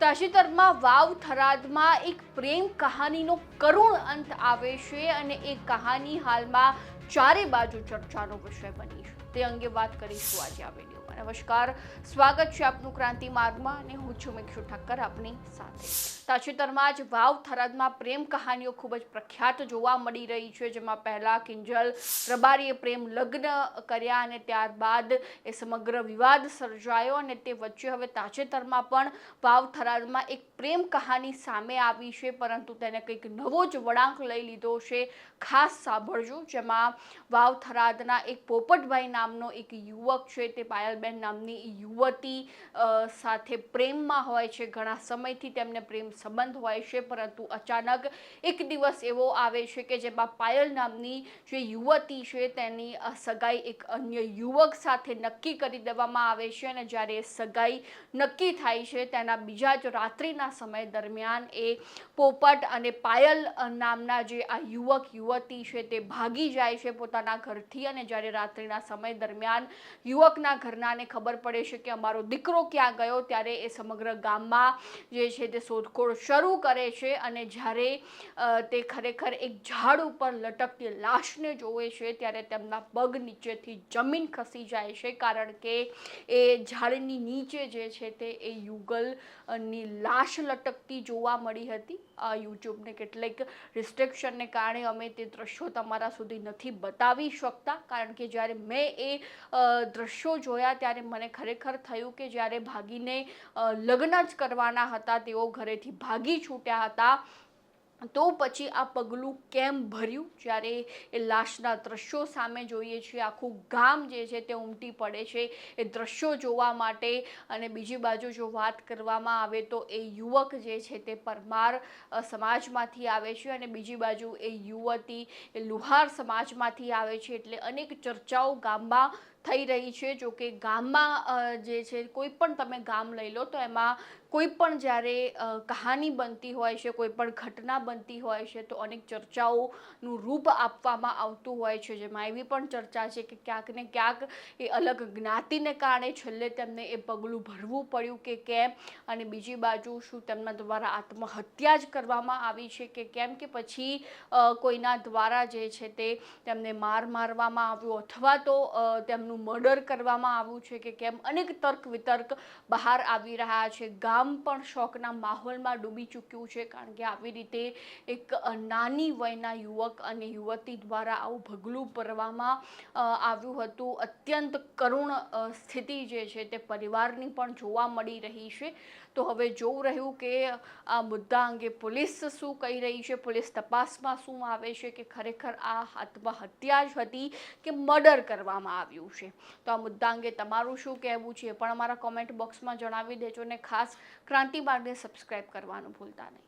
તાજેતરમાં વાવ થરાદમાં એક પ્રેમ કહાનીનો કરુણ અંત આવે છે અને એ કહાની હાલમાં ચારે બાજુ ચર્ચાનો વિષય બની છે. તે અંગે વાત કરીશું આજે આ વિડીયોમાં. નમસ્કાર, સ્વાગત છે આપનું ક્રાંતિ માર્ગમાં અને હું છું મિક્ષુ ઠક્કર આપની સાથે. તાજેતરમાં જ વાવ થરાદમાં પ્રેમ કહાનીઓ ખૂબ જ પ્રખ્યાત જોવા મળી રહી છે, જેમાં પહેલા કિંજલ રબારીએ પ્રેમ લગ્ન કર્યા અને ત્યારબાદ એ સમગ્ર વિવાદ સર્જાયો અને તે વચ્ચે હવે તાજેતરમાં પણ વાવ થરાદમાં એક પ્રેમ કહાની સામે આવી છે, પરંતુ તેને કંઈક નવો જ વળાંક લઈ લીધો છે. ખાસ સાંભળજો, જેમાં વાવ થરાદના એક પોપટભાઈ નામનો એક યુવક છે, તે પાયલબેન નામની યુવતી સાથે પ્રેમમાં હોય છે. ઘણા સમયથી તેમને પ્રેમ સંબંધ હોય છે, પરંતુ અચાનક એક દિવસ એવો આવે છે કે જેમાં પાયલ નામની જે યુવતી છે તેની સગાઈ એક અન્ય યુવક સાથે નક્કી કરી દેવામાં આવે છે અને જ્યારે સગાઈ નક્કી થાય છે તેના બીજા જ રાત્રિના સમય દરમિયાન એ પોપટ અને પાયલ નામના જે આ યુવક યુવતી છે તે ભાગી જાય છે પોતાના ઘરથી. અને જ્યારે રાત્રિના સમય દરમિયાન યુવકના ઘરનાને ખબર પડે છે કે અમારો દીકરો ક્યાં ગયો, ત્યારે એ સમગ્ર ગામમાં જે છે તે શોધખોળ શરૂ કરે છે અને જ્યારે તે ખરેખર એક ઝાડ ઉપર લટકતી લાશને જોવે છે ત્યારે તેમના પગ નીચેથી જમીન ખસી જાય છે, કારણ કે એ ઝાડની નીચે જે છે તે એ યુગલની લાશ લટકતી જોવા મળી હતી. યુટ્યુબને કેટલીક રિસ્ટ્રિક્શનને કારણે અમે તે દ્રશ્યો તમારા સુધી નથી બતાવી શકતા, કારણ કે જ્યારે મેં એ દ્રશ્યો જોયા ત્યારે મને ખરેખર થયું કે જ્યારે ભાગીને લગ્ન જ કરવાના હતા, તેઓ ઘરેથી ભાગી છૂટ્યા હતા, તો પછી આ પગલું કેમ ભર્યું? જ્યારે એ લાશના દ્રશ્યો સામે જોઈએ છીએ, આખું ગામ જે છે તે ઉમટી પડે છે એ દ્રશ્યો જોવા માટે. અને બીજી બાજુ જો વાત કરવામાં આવે તો એ યુવક જે છે તે પરમાર સમાજમાંથી આવે છે અને બીજી બાજુ એ યુવતી એ લુહાર સમાજમાંથી આવે છે, એટલે અનેક ચર્ચાઓ ગામમાં થઈ રહી છે. જો કે ગામમાં જે છે, કોઈ પણ તમે ગામ લઈ લો તો એમાં કોઈ પણ જ્યારે કહાની બનતી હોય છે, કોઈ પણ ઘટના બનતી હોય છે, તો અનેક ચર્ચાઓનું રૂપ આપવામાં આવતું હોય છે. જેમાં એવી પણ ચર્ચા છે કે ક્યાંક ને ક્યાંક એ અલગ જ્ઞાતિને કારણે છેલ્લે તેમને એ પગલું ભરવું પડ્યું કે કેમ, અને બીજી બાજુ શું તેમના દ્વારા આત્મહત્યા જ કરવામાં આવી છે કે કેમ, કે પછી કોઈના દ્વારા જે છે તે તેમને મારવામાં આવ્યું અથવા તો તેમનું મર્ડર કરવામાં આવ્યું છે કે કેમ. અનેક તર્ક વિતર્ક બહાર આવી રહ્યા છે. ગામ પણ શોકના માહોલમાં ડૂબી ચૂક્યું છે, કારણ કે આવી રીતે એક નાની વયના યુવક અને યુવતી દ્વારા આવું પગલું ભરવામાં આવ્યું હતું. અત્યંત કરુણ સ્થિતિ જે છે તે પરિવારની પણ જોવા મળી રહી છે. તો હવે જોવું રહ્યું કે આ મુદ્દા અંગે પોલીસ શું કહી રહી છે, પોલીસ તપાસમાં શું આવે છે કે ખરેખર આ આત્મહત્યા જ હતી કે મર્ડર કરવામાં આવ્યું છે. તો આ મુદ્દા અંગે તમારું શું કહેવું છે એ પણ અમારા કોમેન્ટ બોક્સમાં જણાવી દેજો, અને ખાસ ક્રાંતિ માર્ગને સબસ્ક્રાઈબ કરવાનું ભૂલતા નહીં.